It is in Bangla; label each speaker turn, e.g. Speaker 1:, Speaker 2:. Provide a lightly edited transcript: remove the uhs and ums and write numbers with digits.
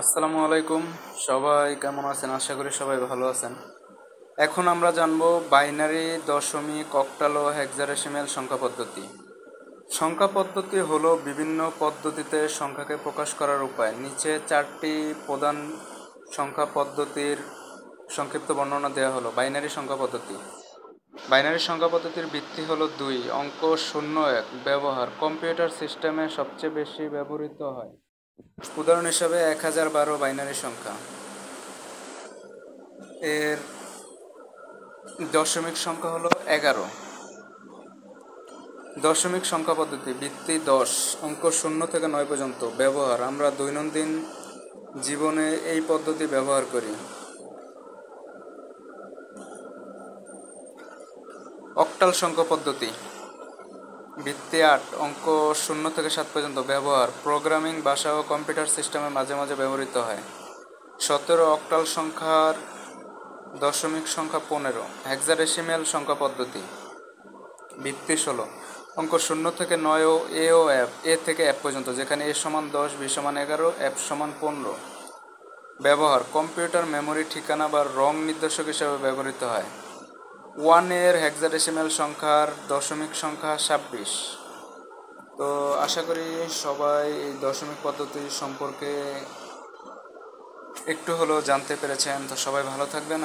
Speaker 1: আসসালামু আলাইকুম। সবাই কেমন আছেন? আশা করি সবাই ভালো আছেন। এখন আমরা জানবো বাইনারি, দশমিক, অক্টাল ও হেক্সাডেসিমেল সংখ্যা পদ্ধতি। সংখ্যা পদ্ধতি হলো বিভিন্ন পদ্ধতিতে সংখ্যাকে প্রকাশ করার উপায়। নিচে চারটি প্রধান সংখ্যা পদ্ধতির সংক্ষিপ্ত বর্ণনা দেওয়া হলো। বাইনারি সংখ্যা পদ্ধতি। বাইনারি সংখ্যা পদ্ধতির ভিত্তি হলো 2, অঙ্ক 0 1। ব্যবহার কম্পিউটার সিস্টেমে সবচেয়ে বেশি ব্যবহৃত হয়। উদাহরণ হিসাবে 1012 বাইনারি সংখ্যা। এর দশমিক সংখ্যা হলো 11। দশমিক সংখ্যা পদ্ধতি ভিত্তি 10, অঙ্ক 0 থেকে 9 পর্যন্ত। ব্যবহার আমরা দৈনন্দিন জীবনে এই পদ্ধতি ব্যবহার করি। অক্টাল সংখ্যা পদ্ধতি ভিত্তি 8, অঙ্ক 0 থেকে 7 পর্যন্ত। ব্যবহার প্রোগ্রামিং ভাষা ও কম্পিউটার সিস্টেমে মাঝে মাঝে ব্যবহৃত হয়। 17 অক্টাল সংখ্যার দশমিক সংখ্যা 15। হেক্সাডেসিমেল সংখ্যা পদ্ধতি ভিত্তি 16, অঙ্ক 0 থেকে 9 ও এ থেকে এফ পর্যন্ত, যেখানে এ সমান 10, বি সমান 11, এফ সমান 15। ব্যবহার কম্পিউটার মেমোরি ঠিকানা বা রং নির্দেশক হিসাবে ব্যবহৃত হয়। 1 এর হেক্সাডেসিমেল সংখ্যার দশমিক সংখ্যা 26। তো আশা করি সবাই এই দশমিক পদ্ধতি সম্পর্কে একটু হলেও জানতে পেরেছেন। তো সবাই ভালো থাকবেন।